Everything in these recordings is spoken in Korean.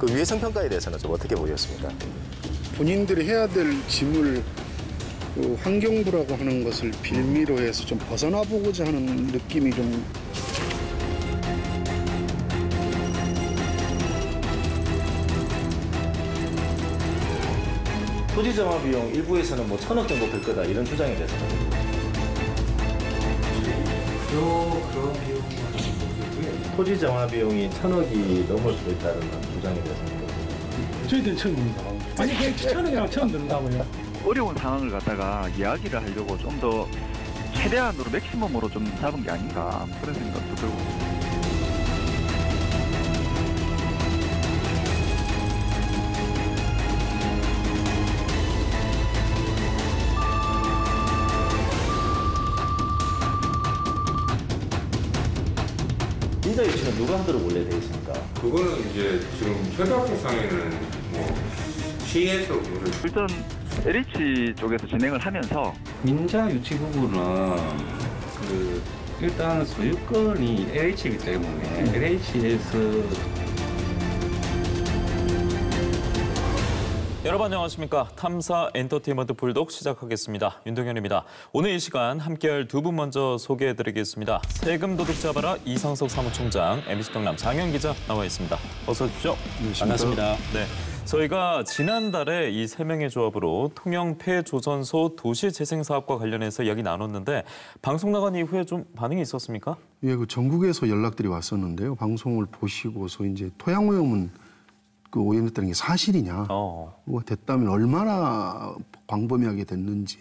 그 위해성 평가에 대해서는 좀 어떻게 보셨습니까? 본인들이 해야 될 짐을 그 환경부라고 하는 것을 빌미로 해서 좀 벗어나 보고자 하는 느낌이 좀. 토지 정화 비용 일부에서는 뭐 1,000억 정도 들 거다 이런 주장에 대해서는 그런 비용이 토지 정화 비용이 1,000억이 넘을 수도 있다는 주장에 대해서는 저희들은 처음 봅니다. 아니 그냥 1,000억이랑 처음 듣는다고요. 어려운 상황을 갖다가 이야기를 하려고 좀 더 최대한으로 맥시멈으로 좀 잡은 게 아닌가 그런 생각도 들고. 인자 유치는 누가 하도록 원래 되어 있습니까? 그거는 이제 지금 협약상에는 뭐 시에서 그거를 일단 LH 쪽에서 진행을 하면서 민자 유치 부분은 일단 소유권이 LH이기 때문에 LH에서 여러분 안녕하십니까. 탐사 엔터테인먼트 불독 시작하겠습니다. 윤동현입니다. 오늘 이 시간 함께할 두 분 먼저 소개해드리겠습니다. 세금 도둑 잡아라 이상석 사무총장, MBC 경남 장현 기자 나와 있습니다. 어서 오십시오. 반갑습니다. 네, 저희가 지난달에 이 세 명의 조합으로 통영 폐조선소 도시재생사업과 관련해서 이야기 나눴는데 방송 나간 이후에 좀 반응이 있었습니까? 예, 그 전국에서 연락들이 왔었는데요. 방송을 보시고서 이제 토양오염은 그 오염됐다는 게 사실이냐, 뭐 됐다면 얼마나 광범위하게 됐는지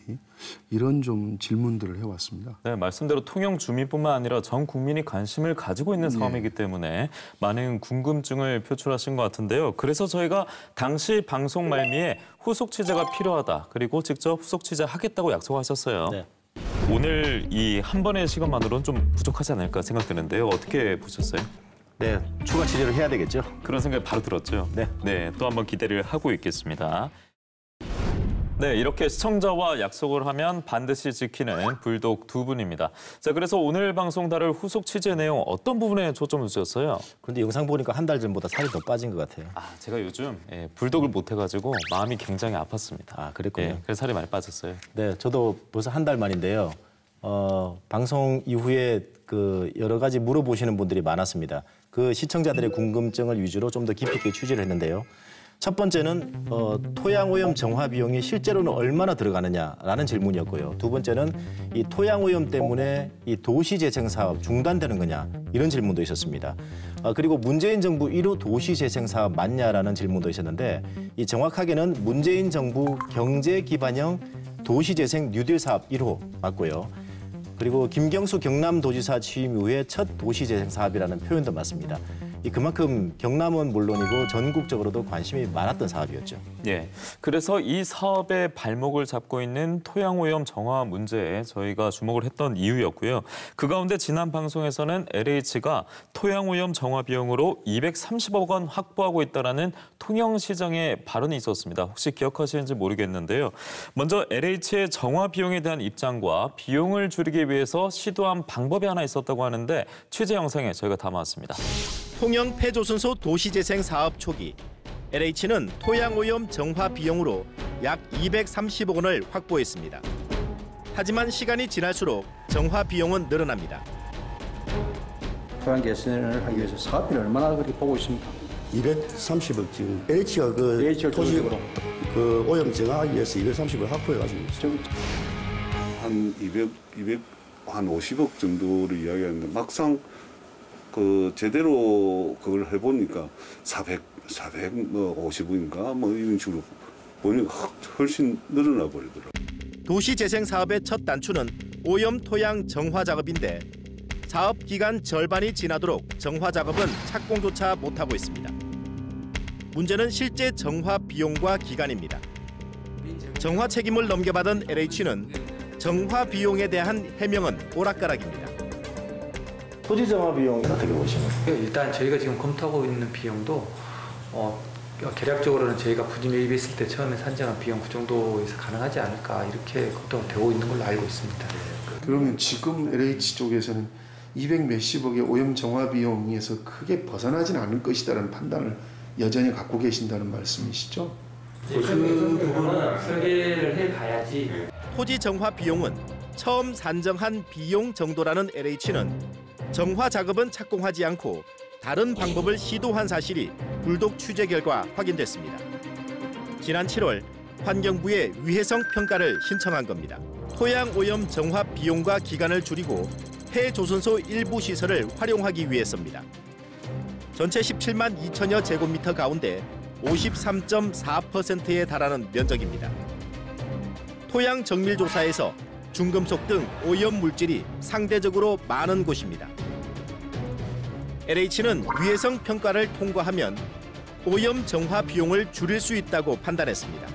이런 좀 질문들을 해왔습니다. 네, 말씀대로 통영 주민뿐만 아니라 전 국민이 관심을 가지고 있는 사업이기 때문에 많은 궁금증을 표출하신 것 같은데요. 그래서 저희가 당시 방송 말미에 후속 취재가 필요하다, 그리고 직접 후속 취재하겠다고 약속하셨어요. 네. 오늘 이 한 번의 시간만으로는 좀 부족하지 않을까 생각되는데요. 어떻게 보셨어요? 네, 추가 취재를 해야 되겠죠. 그런 생각이 바로 들었죠. 네, 또 한번 기대를 하고 있겠습니다. 네, 이렇게 시청자와 약속을 하면 반드시 지키는 불독 두 분입니다. 자, 그래서 오늘 방송 다룰 후속 취재 내용 어떤 부분에 초점을 두셨어요? 그런데 영상 보니까 한 달 전보다 살이 더 빠진 것 같아요. 제가 요즘 불독을 못 해가지고 마음이 굉장히 아팠습니다. 그랬군요. 네, 그래서 살이 많이 빠졌어요. 네, 저도 벌써 한 달 만인데요. 방송 이후에 그 여러 가지 물어보시는 분들이 많았습니다. 그 시청자들의 궁금증을 위주로 좀 더 깊이 있게 취재를 했는데요. 첫 번째는 토양오염 정화 비용이 실제로는 얼마나 들어가느냐라는 질문이었고요. 두 번째는 이 토양오염 때문에 이 도시재생 사업 중단되는 거냐 이런 질문도 있었습니다. 그리고 문재인 정부 1호 도시재생 사업 맞냐라는 질문도 있었는데 이 정확하게는 문재인 정부 경제 기반형 도시재생 뉴딜 사업 1호 맞고요. 그리고 김경수 경남도지사 취임 이후에 첫 도시재생 사업이라는 표현도 맞습니다. 그만큼 경남은 물론이고 전국적으로도 관심이 많았던 사업이었죠. 예, 그래서 이 사업의 발목을 잡고 있는 토양오염 정화 문제에 저희가 주목을 했던 이유였고요. 그 가운데 지난 방송에서는 LH가 토양오염 정화 비용으로 230억 원 확보하고 있다는 통영시장의 발언이 있었습니다. 혹시 기억하시는지 모르겠는데요. 먼저 LH의 정화 비용에 대한 입장과 비용을 줄이기 위해서 시도한 방법이 하나 있었다고 하는데 취재 영상에 저희가 담아왔습니다. 통영 폐조선소 도시재생 사업 초기 LH는 토양오염 정화 비용으로 약 230억 원을 확보했습니다. 하지만 시간이 지날수록 정화 비용은 늘어납니다. 토양 개선을 하기 위해서 사업비는 얼마나 그렇게 보고 있습니까? 230억 지금 LH가 토지 그 오염 정화하기 위해서 230억 확보해가지고 한 50억 정도를 이야기하는데 막상 그 제대로 그걸 해보니까 450억인가 뭐 이런 식으로 보니까 훨씬 늘어나 버리더라고요. 도시재생 사업의 첫 단추는 오염 토양 정화 작업인데 사업 기간 절반이 지나도록 정화 작업은 착공조차 못하고 있습니다. 문제는 실제 정화 비용과 기간입니다. 정화 책임을 넘겨받은 LH는 정화 비용에 대한 해명은 오락가락입니다. 토지 정화 비용 어떻게 보시나요? 일단 저희가 지금 검토하고 있는 비용도 계략적으로는 저희가 부지 매입했을 때 처음에 산정한 비용 그 정도에서 가능하지 않을까 이렇게 걱정되고 있는 걸로 알고 있습니다. 그러면 지금 LH 쪽에서는 200 몇십억의 오염 정화 비용에서 크게 벗어나지는 않을 것이다라는 판단을 여전히 갖고 계신다는 말씀이시죠? 그 부분은 설계를 해봐야지. 토지 정화 비용은 처음 산정한 비용 정도라는 LH는 정화 작업은 착공하지 않고 다른 방법을 시도한 사실이 불독 취재 결과 확인됐습니다. 지난 7월 환경부에 위해성 평가를 신청한 겁니다. 토양 오염 정화 비용과 기간을 줄이고 폐조선소 일부 시설을 활용하기 위해서입니다. 전체 17만 2천여 제곱미터 가운데 53.4%에 달하는 면적입니다. 토양 정밀 조사에서 중금속 등 오염 물질이 상대적으로 많은 곳입니다. LH는 위해성 평가를 통과하면 오염 정화 비용을 줄일 수 있다고 판단했습니다.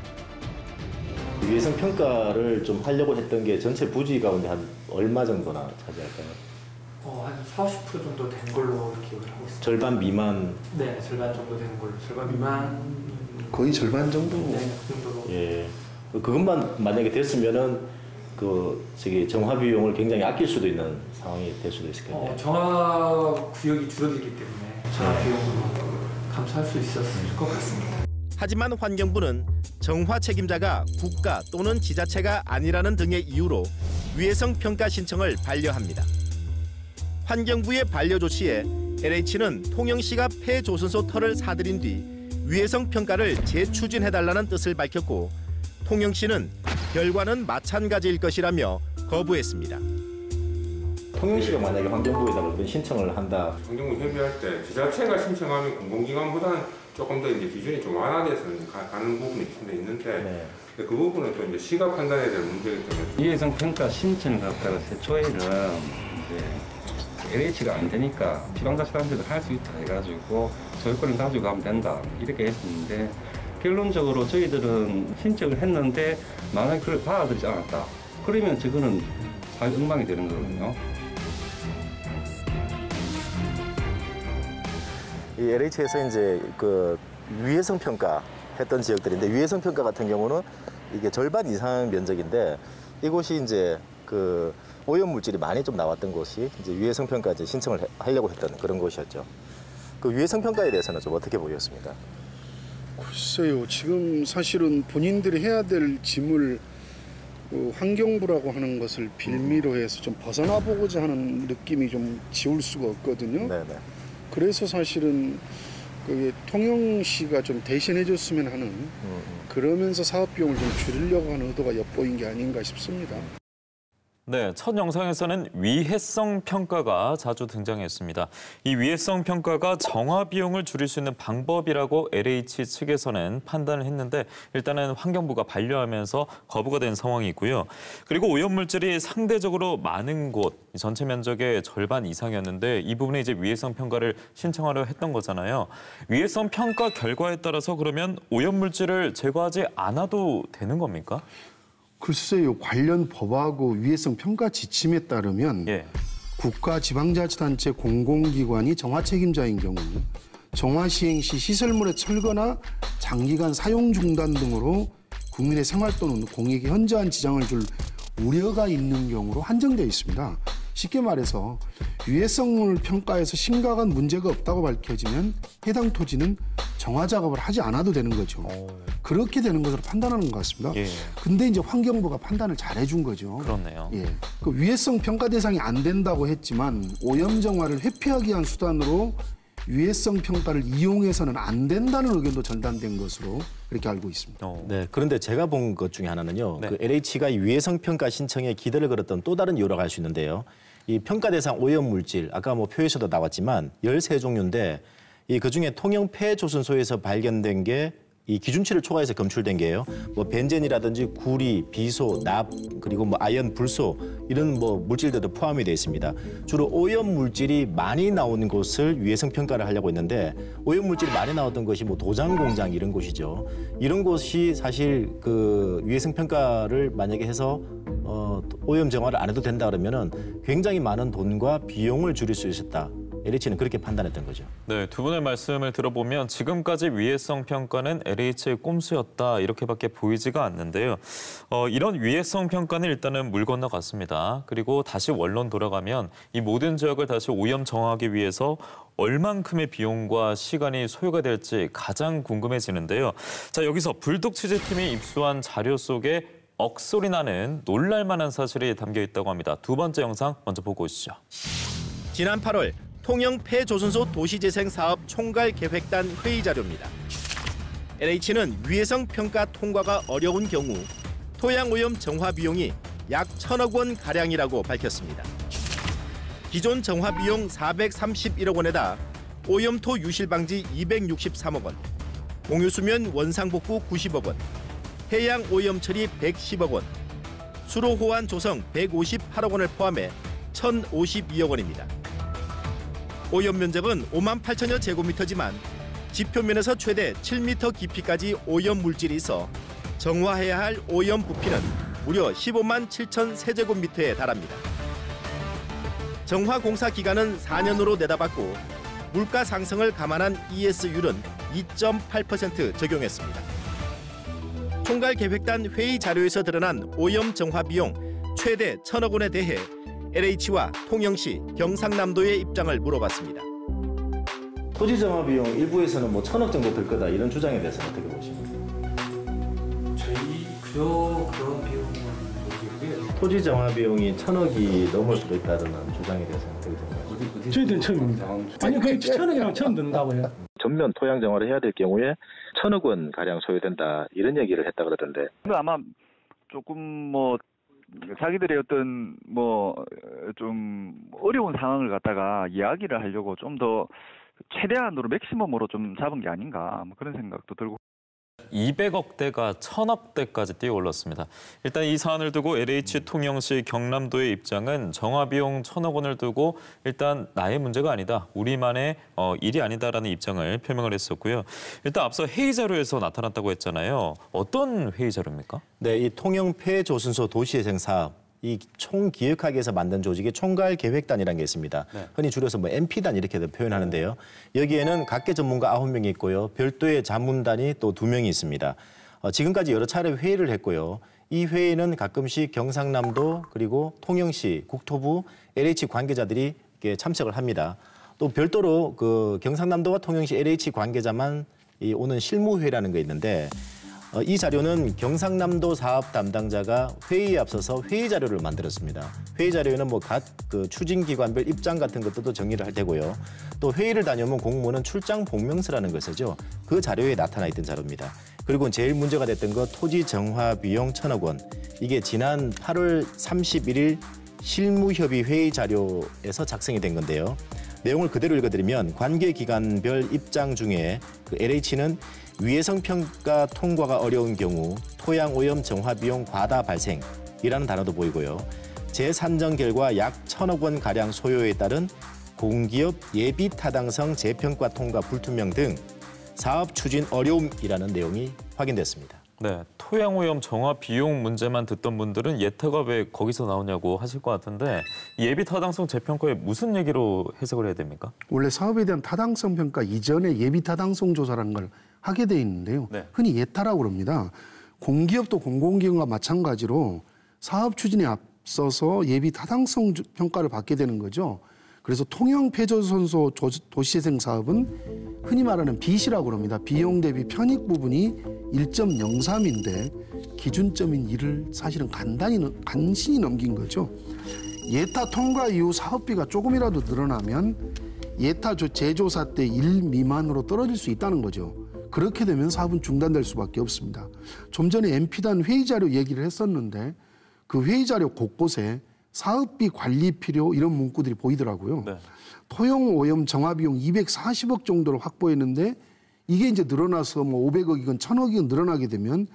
위해성 평가를 좀 하려고 했던 게 전체 부지 가운데 한 얼마 정도나 차지할까요? 한 40% 정도 된 걸로 기억을 하고 있습니다. 절반 미만? 네, 절반 정도 되는 걸로. 절반 미만. 거의 절반 정도. 네, 그 정도로. 예. 그것만 만약에 됐으면은 정화 비용을 굉장히 아낄 수도 있는 상황이 될 수도 있을 텐데. 정화 구역이 줄어들기 때문에 정화 비용으로 감소할 수 있었을 것 같습니다. 하지만 환경부는 정화 책임자가 국가 또는 지자체가 아니라는 등의 이유로 위해성 평가 신청을 반려합니다. 환경부의 반려 조치에 LH는 통영시가 폐조선소 터를 사들인 뒤 위해성 평가를 재추진해달라는 뜻을 밝혔고 통영시는 결과는 마찬가지일 것이라며 거부했습니다. 통영시가 만약에 환경부에다가 그런 신청을 한다. 환경부 협의할 때 지자체가 신청하면 공공기관보다는 조금 더 이제 기준이 좀 완화돼서 가는 부분이 있는데 그 부분은 또 이제 시가 판단해야 될 문제이기 때문에 위해성 평가 신청을 갖다가 최초에는 이제 LH가 안 되니까 지방자치단체도 할 수 있다 해가지고 소유권을 가지고 가면 된다 이렇게 했었는데 결론적으로 저희들은 신청을 했는데 만약에 그걸 받아들이지 않았다 그러면 저거는 사회 엉망이 되는 거거든요. 이 LH에서 이제 위해성 평가 했던 지역들인데 위해성 평가 같은 경우는 이게 절반 이상 면적인데 이곳이 이제 오염 물질이 많이 좀 나왔던 곳이 이제 위해성 평가 이제 신청을 하려고 했던 그런 곳이었죠. 그 위해성 평가에 대해서는 좀 어떻게 보셨습니까? 글쎄요, 지금 사실은 본인들이 해야 될 짐을 환경부라고 하는 것을 빌미로 해서 좀 벗어나 보고자 하는 느낌이 좀 지울 수가 없거든요. 네네. 그래서 사실은 통영시가 좀 대신해줬으면 하는 그러면서 사업 비용을 좀 줄이려고 하는 의도가 엿보인 게 아닌가 싶습니다. 네, 첫 영상에서는 위해성 평가가 자주 등장했습니다. 이 위해성 평가가 정화 비용을 줄일 수 있는 방법이라고 LH 측에서는 판단을 했는데 일단은 환경부가 반려하면서 거부가 된 상황이 있고요. 그리고 오염물질이 상대적으로 많은 곳, 전체 면적의 절반 이상이었는데 이 부분에 이제 위해성 평가를 신청하려 했던 거잖아요. 위해성 평가 결과에 따라서 그러면 오염물질을 제거하지 않아도 되는 겁니까? 글쎄요, 관련 법하고 위해성 평가 지침에 따르면 국가 지방자치단체 공공기관이 정화 책임자인 경우 정화 시행 시 시설물의 철거나 장기간 사용 중단 등으로 국민의 생활 또는 공익에 현저한 지장을 줄 우려가 있는 경우로 한정되어 있습니다. 쉽게 말해서 위해성을 평가해서 심각한 문제가 없다고 밝혀지면 해당 토지는 정화 작업을 하지 않아도 되는 거죠. 그렇게 되는 것으로 판단하는 것 같습니다. 근데 이제 환경부가 판단을 잘 해준 거죠. 그렇네요. 그 위해성 평가 대상이 안 된다고 했지만 오염 정화를 회피하기 위한 수단으로 위해성 평가를 이용해서는 안 된다는 의견도 전달된 것으로 그렇게 알고 있습니다. 네, 그런데 제가 본 것 중에 하나는요. 그 LH가 위해성 평가 신청에 기대를 걸었던 또 다른 이유라고 할 수 있는데요. 이 평가 대상 오염 물질, 아까 표에서도 나왔지만 13종류인데 그중에 통영 폐조선소에서 발견된 게 이 기준치를 초과해서 검출된 게요. 벤젠이라든지 구리, 비소, 납, 그리고 아연, 불소 이런 물질들도 포함이 되어 있습니다. 주로 오염 물질이 많이 나오는 곳을 위해성 평가를 하려고 했는데 오염 물질이 많이 나왔던 것이 도장 공장 이런 곳이죠. 이런 곳이 사실 위해성 평가를 만약에 해서 오염 정화를 안 해도 된다 그러면은 굉장히 많은 돈과 비용을 줄일 수 있었다. LH는 그렇게 판단했던 거죠. 네, 두 분의 말씀을 들어보면 지금까지 위해성 평가는 LH의 꼼수였다 이렇게밖에 보이지가 않는데요. 이런 위해성 평가는 일단은 물 건너갔습니다. 그리고 다시 원론 돌아가면 이 모든 지역을 다시 오염 정화하기 위해서 얼만큼의 비용과 시간이 소요가 될지 가장 궁금해지는데요. 자, 여기서 불독 취재팀이 입수한 자료 속에 억소리 나는 놀랄만한 사실이 담겨 있다고 합니다. 두 번째 영상 먼저 보고 오시죠. 지난 8월 통영 폐조선소 도시재생 사업 총괄 계획단 회의 자료입니다. LH는 위해성 평가 통과가 어려운 경우 토양 오염 정화 비용이 약 1,000억 원 가량이라고 밝혔습니다. 기존 정화 비용 431억 원에다 오염토 유실 방지 263억 원, 공유수면 원상 복구 90억 원, 해양 오염 처리 110억 원, 수로 호환 조성 158억 원을 포함해 1,052억 원입니다. 오염 면적은 58,000여 제곱미터지만 지표면에서 최대 7m 깊이까지 오염 물질이 있어 정화해야 할 오염 부피는 무려 15만 7천 세제곱미터에 달합니다. 정화 공사 기간은 4년으로 내다봤고 물가 상승을 감안한 ES율은 2.8% 적용했습니다. 총괄 계획단 회의 자료에서 드러난 오염 정화 비용 최대 1,000억 원에 대해 LH와 통영시, 경상남도의 입장을 물어봤습니다. 토지 정화 비용 일부에서는 뭐 1,000억 정도 들 거다 이런 주장에 대해서 어떻게 보십니까? 저희 그런 비용은 모르겠고요. 토지 정화 비용이 1,000억이 넘을 수도 있다는 주장에 대해서 어떻게 생각하십니까? 저희들은 처음입니다. 아니 그게 1,000억이라면 처음 듣는다고요. 전면 토양 정화를 해야 될 경우에 1,000억 원 가량 소요된다 이런 얘기를 했다 그러던데. 아마 조금 뭐 자기들의 어떤 뭐 좀 어려운 상황을 갖다가 이야기를 하려고 좀 더 최대한으로 맥시멈으로 좀 잡은 게 아닌가 뭐 그런 생각도 들고. 200억대가 1,000억대까지 뛰어올랐습니다. 일단 이 사안을 두고 LH 통영시 경남도의 입장은 정화비용 1,000억 원을 두고 일단 나의 문제가 아니다. 우리만의 일이 아니다라는 입장을 표명을 했었고요. 일단 앞서 회의 자료에서 나타났다고 했잖아요. 어떤 회의 자료입니까? 네, 이 통영 폐조선소 도시재생 사업. 이 총기획하기 위해서 만든 조직의 총괄계획단이라는 게 있습니다. 네. 흔히 줄여서 뭐 MP단 이렇게도 표현하는데요. 여기에는 각계 전문가 9명이 있고요. 별도의 자문단이 또 2명이 있습니다. 지금까지 여러 차례 회의를 했고요. 이 회의는 가끔씩 경상남도 그리고 통영시, 국토부, LH 관계자들이 이렇게 참석을 합니다. 또 별도로 그 경상남도와 통영시 LH 관계자만 오는 실무회의라는 게 있는데 이 자료는 경상남도 사업 담당자가 회의에 앞서서 회의 자료를 만들었습니다. 회의 자료에는 뭐 각 그 추진기관별 입장 같은 것도 정리를 할 테고요. 또 회의를 다녀오면 공무원은 출장 복명서라는 걸 쓰죠. 그 자료에 나타나 있던 자료입니다. 그리고 제일 문제가 됐던 거 토지 정화 비용 1,000억 원. 이게 지난 8월 31일 실무협의 회의 자료에서 작성이 된 건데요. 내용을 그대로 읽어드리면 관계기관별 입장 중에 그 LH는 위해성 평가 통과가 어려운 경우 토양 오염 정화 비용 과다 발생이라는 단어도 보이고요. 재산정 결과 약 1,000억 원 가량 소요에 따른 공기업 예비 타당성 재평가 통과 불투명 등 사업 추진 어려움이라는 내용이 확인됐습니다. 네, 토양 오염 정화 비용 문제만 듣던 분들은 예타가 왜 거기서 나오냐고 하실 것 같은데 예비 타당성 재평가에 무슨 얘기로 해석을 해야 됩니까? 원래 사업에 대한 타당성 평가 이전에 예비 타당성 조사라는 걸 하게 돼 있는데요. 네. 흔히 예타라고 합니다. 공기업도 공공기관과 마찬가지로 사업 추진에 앞서서 예비 타당성 평가를 받게 되는 거죠. 그래서 통영 폐조선소 도시재생 사업은 흔히 말하는 빚이라고 합니다. 비용 대비 편익 부분이 1.03인데 기준점인 1을 사실은 간신히 넘긴 거죠. 예타 통과 이후 사업비가 조금이라도 늘어나면 예타 재조사 때 1 미만으로 떨어질 수 있다는 거죠. 그렇게 되면 사업은 중단될 수밖에 없습니다. 좀 전에 MP단 회의 자료 얘기를 했었는데 그 회의 자료 곳곳에 사업비 관리 필요 이런 문구들이 보이더라고요. 네. 토양 오염 정화 비용 240억 정도를 확보했는데 이게 이제 늘어나서 뭐 500억이건 1,000억이건 늘어나게 되면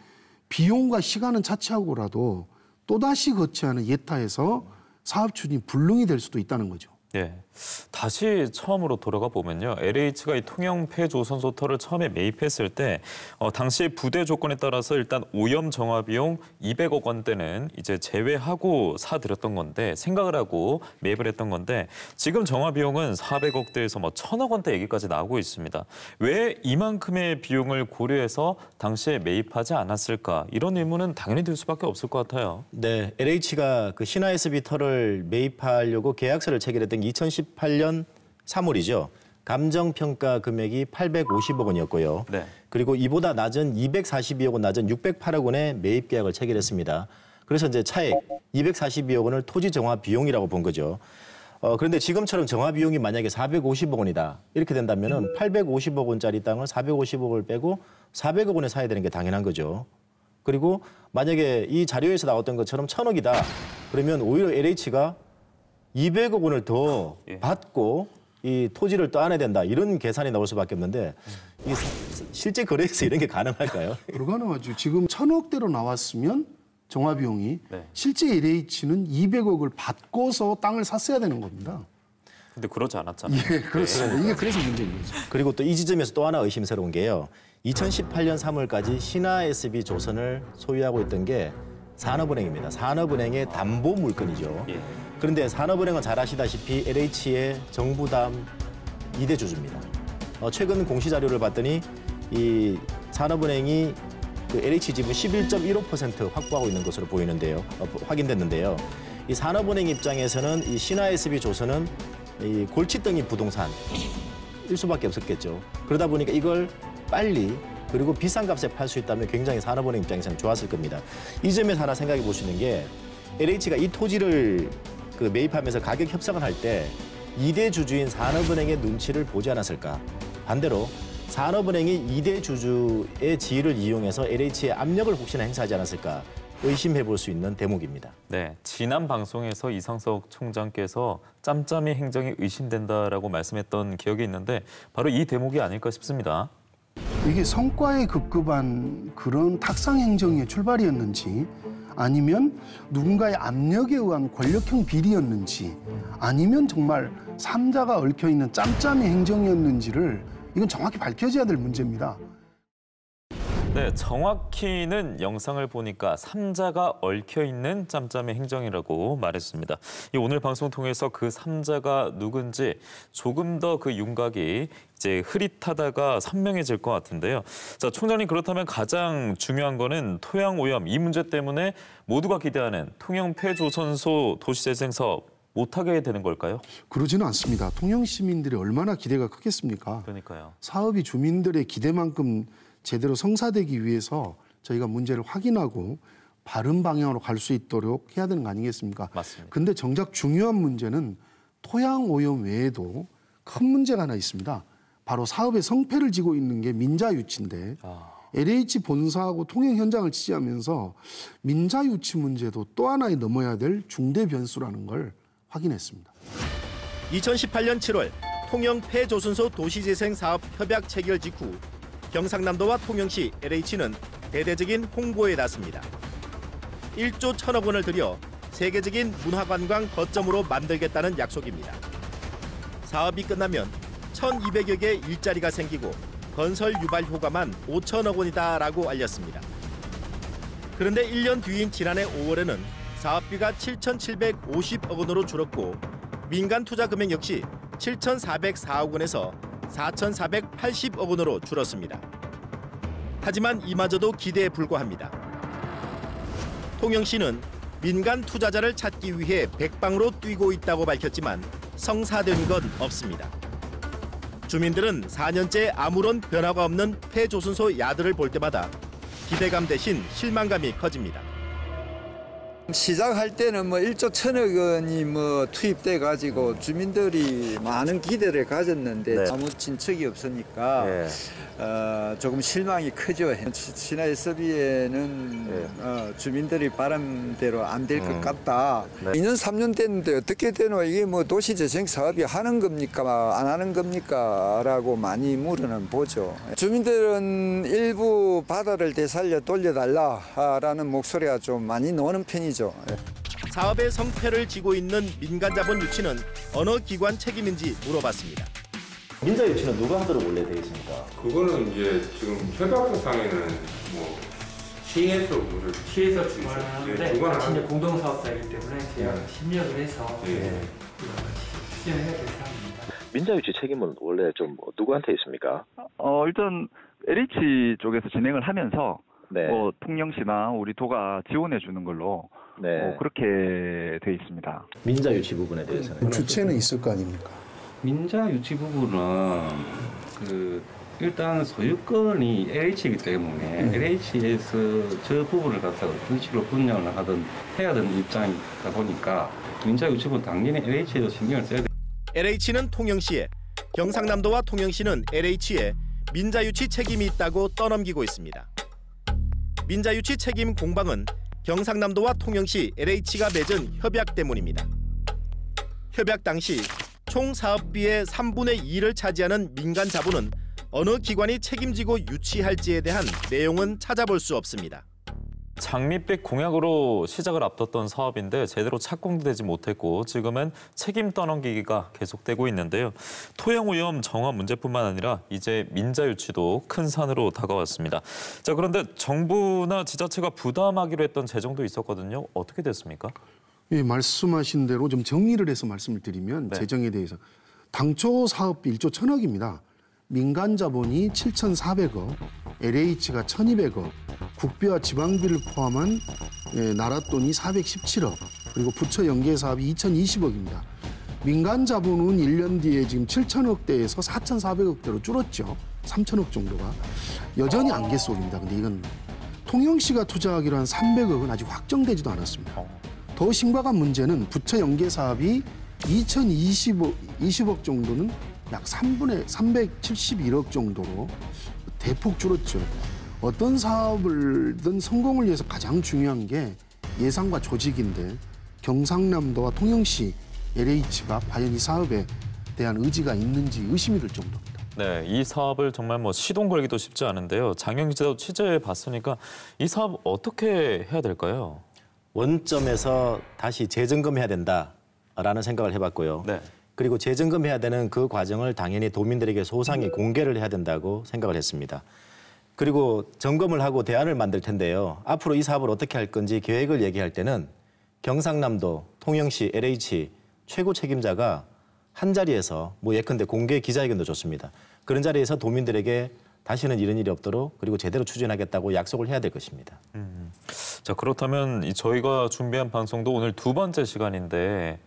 비용과 시간은 차치하고라도 또다시 거치하는 예타에서 사업 추진이 불능이 될 수도 있다는 거죠. 네. 다시 처음으로 돌아가 보면요. LH가 이 통영 폐조선소터를 처음에 매입했을 때 당시 부대 조건에 따라서 일단 오염 정화 비용 200억 원대는 이제 제외하고 사들였던 건데 생각을 하고 매입을 했던 건데 지금 정화 비용은 400억대에서 뭐 1000억 원대 얘기까지 나오고 있습니다. 왜 이만큼의 비용을 고려해서 당시에 매입하지 않았을까? 이런 의문은 당연히 들 수밖에 없을 것 같아요. 네, LH가 그 신화 SB 터를 매입하려고 계약서를 체결했던 게 2018년 3월이죠. 감정평가 금액이 850억 원이었고요. 네. 그리고 이보다 낮은 242억 원 낮은 608억 원의 매입 계약을 체결했습니다. 그래서 이제 차액 242억 원을 토지 정화 비용이라고 본 거죠. 그런데 지금처럼 정화 비용이 만약에 450억 원이다. 이렇게 된다면은 850억 원짜리 땅을 450억을 빼고 400억 원에 사야 되는 게 당연한 거죠. 그리고 만약에 이 자료에서 나왔던 것처럼 1000억이다. 그러면 오히려 LH가 200억 원을 더 받고 이 토지를 떠안아야 된다. 이런 계산이 나올 수밖에 없는데 이 실제 거래에서 이런 게 가능할까요? 불가능하죠. 지금 1000억대로 나왔으면 정화 비용이 실제 LH는 200억을 받고서 땅을 샀어야 되는 겁니다. 근데 그러지 않았잖아요. 예, 그렇습니다. 이게 그래서 문제인 거죠. 그리고 또 이 지점에서 또 하나 의심스러운 게요. 2018년 3월까지 신화 SB 조선을 소유하고 있던 게 산업은행입니다. 산업은행의 담보 물건이죠. 그런데 산업은행은 잘 아시다시피 LH의 정부담 2대 주주입니다. 최근 공시 자료를 봤더니 이 산업은행이 그 LH 지분 11.15% 확보하고 있는 것으로 보이는데요. 확인됐는데요. 이 산업은행 입장에서는 이 신화 SB 조선은 이 골칫덩이 부동산일 수밖에 없었겠죠. 그러다 보니까 이걸 빨리 그리고 비싼 값에 팔 수 있다면 굉장히 산업은행 입장에서는 좋았을 겁니다. 이 점에서 하나 생각해 보시는 게 LH가 이 토지를 그 매입하면서 가격 협상을 할 때 2대 주주인 산업은행의 눈치를 보지 않았을까. 반대로 산업은행이 2대 주주의 지위를 이용해서 LH의 압력을 혹시나 행사하지 않았을까 의심해 볼 수 있는 대목입니다. 네, 지난 방송에서 이상석 총장께서 짬짬이 행정이 의심된다라고 말씀했던 기억이 있는데 바로 이 대목이 아닐까 싶습니다. 이게 성과에 급급한 그런 탁상 행정의 출발이었는지 아니면 누군가의 압력에 의한 권력형 비리였는지 아니면 정말 삼자가 얽혀있는 짬짬이 행정이었는지를 이건 정확히 밝혀져야 될 문제입니다. 네, 정확히는 영상을 보니까 삼자가 얽혀있는 짬짬이 행정이라고 말했습니다. 오늘 방송 통해서 그 삼자가 누군지 조금 더 그 윤곽이 이제 흐릿하다가 선명해질 것 같은데요. 자, 총장님 그렇다면 가장 중요한 거는 토양 오염 이 문제 때문에 모두가 기대하는 통영 폐조선소 도시재생 사업 못하게 되는 걸까요? 그러지는 않습니다. 통영 시민들이 얼마나 기대가 크겠습니까? 그러니까요. 사업이 주민들의 기대만큼 제대로 성사되기 위해서 저희가 문제를 확인하고 바른 방향으로 갈 수 있도록 해야 되는 거 아니겠습니까? 맞습니다. 근데 정작 중요한 문제는 토양 오염 외에도 큰 문제가 하나 있습니다. 바로 사업의 성패를 지고 있는 게 민자 유치인데 LH 본사하고 통행 현장을 취재하면서 민자 유치 문제도 또 하나의 넘어야 될 중대 변수라는 걸 확인했습니다. 2018년 7월 통영 폐조선소 도시재생 사업 협약 체결 직후 경상남도와 통영시 LH는 대대적인 홍보에 나섭니다. 1조 1000억 원을 들여 세계적인 문화관광 거점으로 만들겠다는 약속입니다. 사업이 끝나면 1200여 개 일자리가 생기고 건설 유발 효과만 5천억 원이다라고 알렸습니다. 그런데 1년 뒤인 지난해 5월에는 사업비가 7,750억 원으로 줄었고 민간 투자 금액 역시 7,404억 원에서 4,480억 원으로 줄었습니다. 하지만 이마저도 기대에 불과합니다. 통영시는 민간 투자자를 찾기 위해 백방으로 뛰고 있다고 밝혔지만 성사된 건 없습니다. 주민들은 4년째 아무런 변화가 없는 폐조선소 야들을 볼 때마다 기대감 대신 실망감이 커집니다. 시작할 때는 뭐 1조 1000억 원이 뭐 투입돼 가지고 주민들이 많은 기대를 가졌는데 아무 진척이 없으니까 조금 실망이 크죠. 신화 SB에는 주민들이 바람대로 안 될 것 같다. 2년 3년 됐는데 어떻게 되노? 이게 뭐 도시재생 사업이 하는 겁니까? 안 하는 겁니까? 라고 많이 물어는 보죠. 주민들은 일부 바다를 되살려 돌려달라라는 목소리가 좀 많이 나오는 편이죠. 사업의 성패를 지고 있는 민간자본 유치는 어느 기관 책임인지 물어봤습니다. 민자 유치는 누가 하도록 원래 되어 있습니까? 그거는 이제 지금 협약서상에는 뭐 시에서 주관하는데 같이 이제 공동사업자이기 때문에 제가 협력을 해서 추진을 해야 될 사항입니다. 민자 유치 책임은 원래 좀 누구한테 있습니까? 일단 LH 쪽에서 진행을 하면서 네. 뭐 통영시나 우리 도가 지원해 주는 걸로 네. 그렇게 돼 있습니다. 민자 유치 부분에 대해서는 주체는 있을 거 아닙니까? 민자 유치 부분은 일단 소유권이 LH이기 때문에 LH에서 저 부분을 갖다가 어떤 식으로 분양을 하든 해야 되는 입장이다 보니까 민자 유치부는 당연히 LH에도 신경을 써야 돼. LH는 통영시에, 경상남도와 통영시는 LH에 민자유치 책임이 있다고 떠넘기고 있습니다. 민자유치 책임 공방은 경상남도와 통영시, LH가 맺은 협약 때문입니다. 협약 당시 총 사업비의 3분의 2를 차지하는 민간 자본은 어느 기관이 책임지고 유치할지에 대한 내용은 찾아볼 수 없습니다. 장밋빛 공약으로 시작을 앞뒀던 사업인데 제대로 착공도 되지 못했고 지금은 책임 떠넘기기가 계속되고 있는데요. 토양오염 정화 문제뿐만 아니라 이제 민자 유치도 큰 산으로 다가왔습니다. 자, 그런데 정부나 지자체가 부담하기로 했던 재정도 있었거든요. 어떻게 됐습니까? 예, 말씀하신 대로 좀 정리를 해서 말씀을 드리면 네. 재정에 대해서 당초 사업비 1조 1,000억입니다. 민간 자본이 7,400억, LH가 1,200억, 국비와 지방비를 포함한 나라 돈이 417억, 그리고 부처 연계 사업이 2,020억입니다. 민간 자본은 1년 뒤에 지금 7,000억대에서 4,400억대로 줄었죠. 3,000억 정도가. 여전히 안개 속입니다. 근데 이건 통영시가 투자하기로 한 300억은 아직 확정되지도 않았습니다. 더 심각한 문제는 부처 연계 사업이 2,020억 정도는 약 371억 정도로 대폭 줄었죠. 어떤 사업을든 성공을 위해서 가장 중요한 게 예산과 조직인데 경상남도와 통영시, LH가 과연 이 사업에 대한 의지가 있는지 의심이 들 정도입니다. 네, 이 사업을 정말 시동 걸기도 쉽지 않은데요. 장영 기자도 취재해 봤으니까 이 사업 어떻게 해야 될까요? 원점에서 다시 재점검해야 된다라는 생각을 해봤고요. 네. 그리고 재점검해야 되는 그 과정을 당연히 도민들에게 소상히 공개를 해야 된다고 생각을 했습니다. 그리고 점검을 하고 대안을 만들 텐데요. 앞으로 이 사업을 어떻게 할 건지 계획을 얘기할 때는 경상남도, 통영시, LH 최고 책임자가 한 자리에서 예컨대 공개 기자회견도 좋습니다. 그런 자리에서 도민들에게 다시는 이런 일이 없도록 그리고 제대로 추진하겠다고 약속을 해야 될 것입니다. 자, 그렇다면 저희가 준비한 방송도 오늘 두 번째 시간인데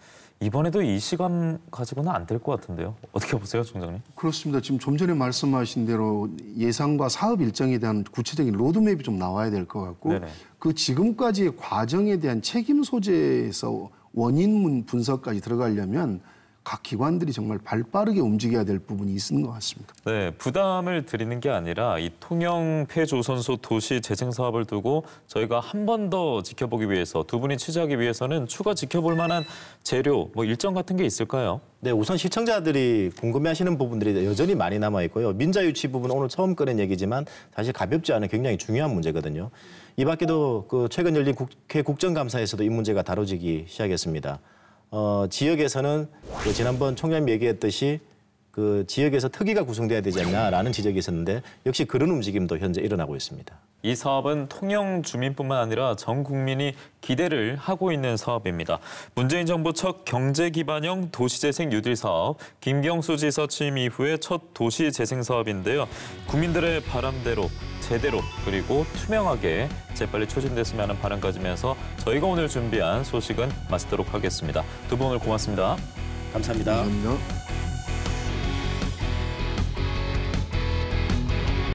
이번에도 이 시간 가지고는 안 될 것 같은데요. 어떻게 보세요, 총장님? 그렇습니다. 지금 좀 전에 말씀하신 대로 예산과 사업 일정에 대한 구체적인 로드맵이 좀 나와야 될 것 같고 네네. 그 지금까지의 과정에 대한 책임 소재에서 원인 분석까지 들어가려면 각 기관들이 정말 발빠르게 움직여야 될 부분이 있는 것 같습니다. 네, 부담을 드리는 게 아니라 이 통영 폐조선소 도시 재생 사업을 두고 저희가 한 번 더 지켜보기 위해서 두 분이 취재하기 위해서는 추가 지켜볼 만한 재료, 일정 같은 게 있을까요? 네, 우선 시청자들이 궁금해하시는 부분들이 여전히 많이 남아 있고요. 민자 유치 부분 오늘 처음 꺼낸 얘기지만 사실 가볍지 않은 굉장히 중요한 문제거든요. 이 밖에도 최근 열린 국회 국정감사에서도 이 문제가 다뤄지기 시작했습니다. 지역에서는 지난번 총장님이 얘기했듯이 지역에서 특위가 구성돼야 되지 않냐라는 지적이 있었는데 역시 그런 움직임도 현재 일어나고 있습니다. 이 사업은 통영 주민뿐만 아니라 전 국민이 기대를 하고 있는 사업입니다. 문재인 정부 첫 경제기반형 도시재생 뉴딜 사업, 김경수 지사 취임 이후에 첫 도시재생 사업인데요. 국민들의 바람대로 제대로 그리고 투명하게 재빨리 추진됐으면 하는 바람 가지면서 저희가 오늘 준비한 소식은 마치도록 하겠습니다. 두 분 오늘 고맙습니다. 감사합니다. 감사합니다.